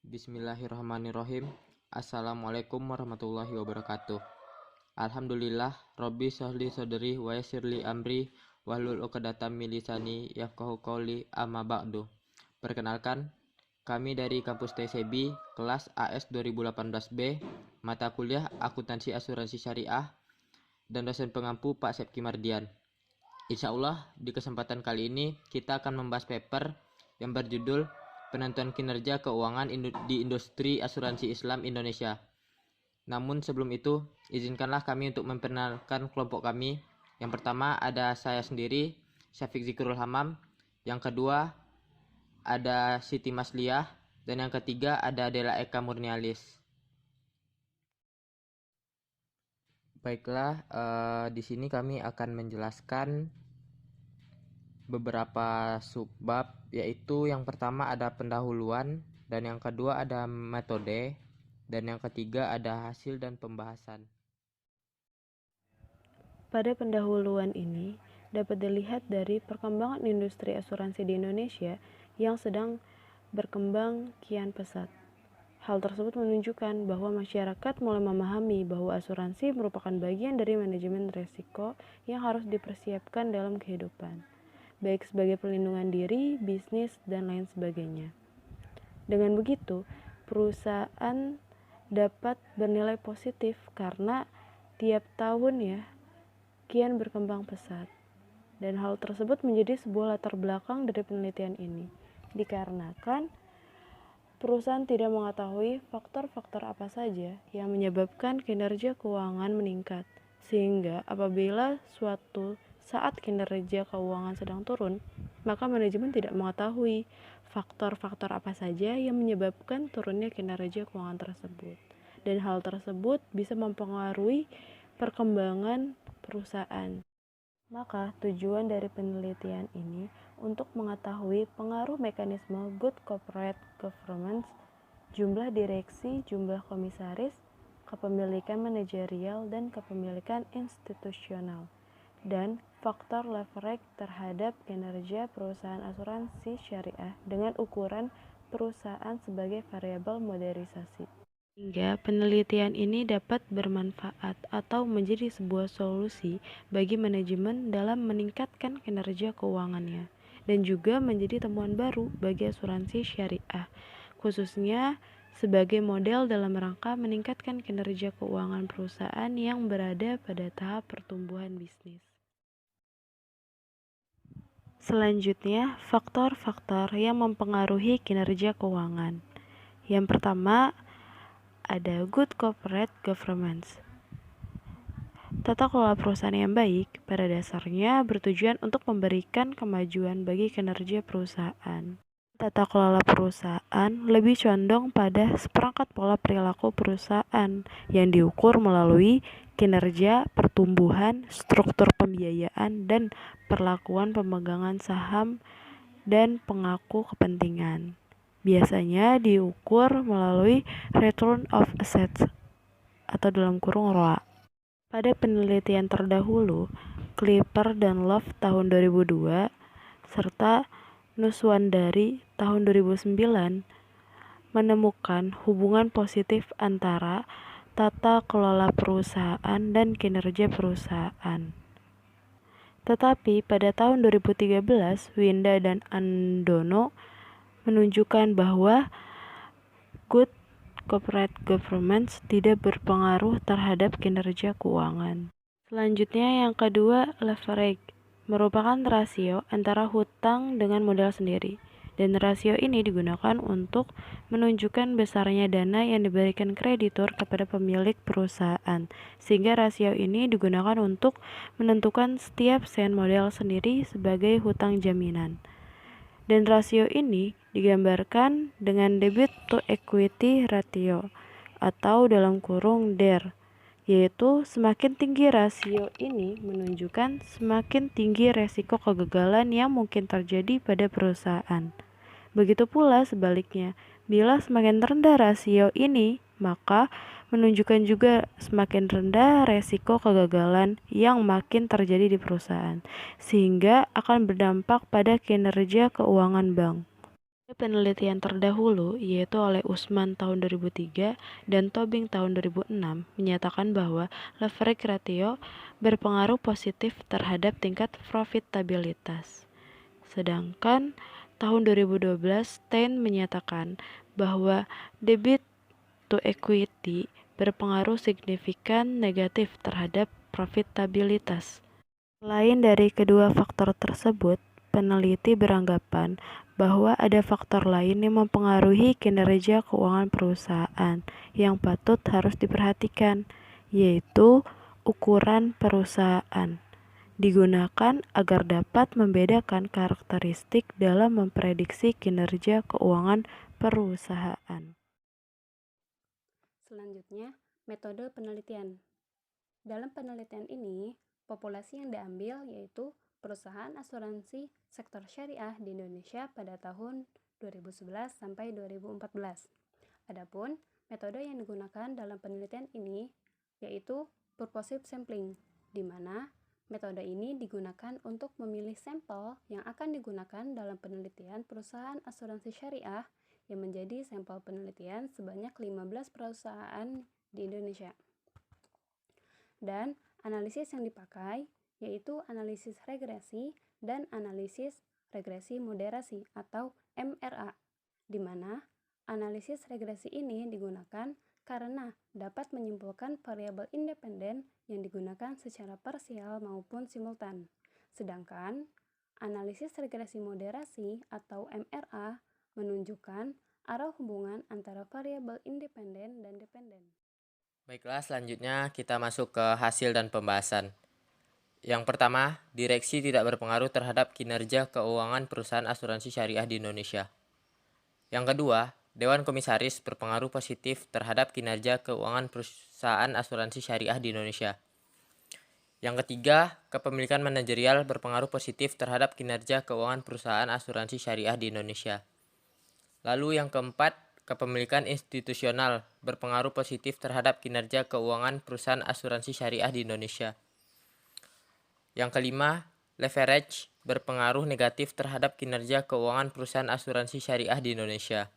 Bismillahirrahmanirrahim. Assalamualaikum warahmatullahi wabarakatuh. Alhamdulillah, Robbi sholli sodri wa yassirli amri wahlul 'uqdatam min lisani yafqahu qawli, amma ba'du. Perkenalkan, kami dari kampus TCB kelas AS 2018B, mata kuliah Akuntansi Asuransi Syariah, dan dosen pengampu Pak Sepki Mardian. Insya Allah, di kesempatan kali ini kita akan membahas paper yang berjudul Penentuan Kinerja Keuangan di Industri Asuransi Islam Indonesia. Namun sebelum itu, izinkanlah kami untuk memperkenalkan kelompok kami. Yang pertama ada saya sendiri, Syafiq Zikrul Hamam. Yang kedua ada Siti Masliah. Dan yang ketiga ada Dela Eka Murnialis. Baiklah, di sini kami akan menjelaskan beberapa subbab, yaitu yang pertama ada pendahuluan, dan yang kedua ada metode, dan yang ketiga ada hasil dan pembahasan. Pada pendahuluan ini dapat dilihat dari perkembangan industri asuransi di Indonesia yang sedang berkembang kian pesat. Hal tersebut menunjukkan bahwa masyarakat mulai memahami bahwa asuransi merupakan bagian dari manajemen risiko yang harus dipersiapkan dalam kehidupan, baik sebagai perlindungan diri, bisnis, dan lain sebagainya. Dengan begitu, perusahaan dapat bernilai positif karena tiap tahun kian berkembang pesat. Dan hal tersebut menjadi sebuah latar belakang dari penelitian ini, dikarenakan perusahaan tidak mengetahui faktor-faktor apa saja yang menyebabkan kinerja keuangan meningkat, sehingga apabila suatu saat kinerja keuangan sedang turun, maka manajemen tidak mengetahui faktor-faktor apa saja yang menyebabkan turunnya kinerja keuangan tersebut. Dan hal tersebut bisa mempengaruhi perkembangan perusahaan. Maka tujuan dari penelitian ini untuk mengetahui pengaruh mekanisme good corporate governance, jumlah direksi, jumlah komisaris, kepemilikan manajerial, dan kepemilikan institusional, dan faktor leverage terhadap kinerja perusahaan asuransi syariah dengan ukuran perusahaan sebagai variabel modernisasi. Hingga penelitian ini dapat bermanfaat atau menjadi sebuah solusi bagi manajemen dalam meningkatkan kinerja keuangannya, dan juga menjadi temuan baru bagi asuransi syariah, khususnya sebagai model dalam rangka meningkatkan kinerja keuangan perusahaan yang berada pada tahap pertumbuhan bisnis. Selanjutnya, faktor-faktor yang mempengaruhi kinerja keuangan. Yang pertama, ada good corporate governance. Tata kelola perusahaan yang baik pada dasarnya bertujuan untuk memberikan kemajuan bagi kinerja perusahaan. Tata kelola perusahaan lebih condong pada seperangkat pola perilaku perusahaan yang diukur melalui kinerja, pertumbuhan, struktur pembiayaan, dan perlakuan pemegangan saham dan pengaku kepentingan. Biasanya diukur melalui return of assets atau dalam kurung ROA. Pada penelitian terdahulu, Clipper dan Love tahun 2002 serta Nuswandari tahun 2009 menemukan hubungan positif antara tata kelola perusahaan dan kinerja perusahaan. Tetapi pada tahun 2013, Winda dan Andono menunjukkan bahwa good corporate governance tidak berpengaruh terhadap kinerja keuangan. Selanjutnya yang kedua, leverage merupakan rasio antara hutang dengan modal sendiri, dan rasio ini digunakan untuk menunjukkan besarnya dana yang diberikan kreditur kepada pemilik perusahaan, sehingga rasio ini digunakan untuk menentukan setiap sen modal sendiri sebagai hutang jaminan. Dan rasio ini digambarkan dengan debit to equity ratio atau dalam kurung DER, yaitu semakin tinggi rasio ini menunjukkan semakin tinggi resiko kegagalan yang mungkin terjadi pada perusahaan. Begitu pula sebaliknya, bila semakin rendah rasio ini, maka menunjukkan juga semakin rendah resiko kegagalan yang makin terjadi di perusahaan, sehingga akan berdampak pada kinerja keuangan bank. Penelitian terdahulu, yaitu oleh Usman tahun 2003 dan Tobing tahun 2006, menyatakan bahwa leverage ratio berpengaruh positif terhadap tingkat profitabilitas. Sedangkan tahun 2012, Stein menyatakan bahwa debit to equity berpengaruh signifikan negatif terhadap profitabilitas. Selain dari kedua faktor tersebut, peneliti beranggapan bahwa ada faktor lain yang mempengaruhi kinerja keuangan perusahaan yang patut harus diperhatikan, yaitu ukuran perusahaan. Digunakan agar dapat membedakan karakteristik dalam memprediksi kinerja keuangan perusahaan. Selanjutnya, metode penelitian. Dalam penelitian ini, populasi yang diambil yaitu perusahaan asuransi sektor syariah di Indonesia pada tahun 2011 sampai 2014. Adapun metode yang digunakan dalam penelitian ini yaitu purposive sampling, di mana metode ini digunakan untuk memilih sampel yang akan digunakan dalam penelitian perusahaan asuransi syariah yang menjadi sampel penelitian sebanyak 15 perusahaan di Indonesia. Dan analisis yang dipakai yaitu analisis regresi dan analisis regresi moderasi atau MRA, di mana analisis regresi ini digunakan karena dapat menyimpulkan variabel independen yang digunakan secara parsial maupun simultan. Sedangkan analisis regresi moderasi atau MRA menunjukkan arah hubungan antara variabel independen dan dependen. Baiklah, selanjutnya kita masuk ke hasil dan pembahasan. Yang pertama, direksi tidak berpengaruh terhadap kinerja keuangan perusahaan asuransi syariah di Indonesia. Yang kedua, Dewan Komisaris berpengaruh positif terhadap kinerja keuangan perusahaan asuransi syariah di Indonesia. Yang ketiga, kepemilikan manajerial berpengaruh positif terhadap kinerja keuangan perusahaan asuransi syariah di Indonesia. Lalu yang keempat, kepemilikan institusional berpengaruh positif terhadap kinerja keuangan perusahaan asuransi syariah di Indonesia. Yang kelima, leverage berpengaruh negatif terhadap kinerja keuangan perusahaan asuransi syariah di Indonesia.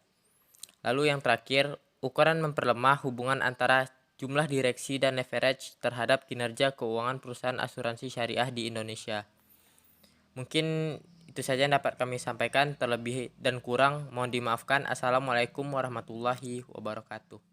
Lalu yang terakhir, ukuran memperlemah hubungan antara jumlah direksi dan leverage terhadap kinerja keuangan perusahaan asuransi syariah di Indonesia. Mungkin itu saja yang dapat kami sampaikan, terlebih dan kurang mohon dimaafkan. Assalamualaikum warahmatullahi wabarakatuh.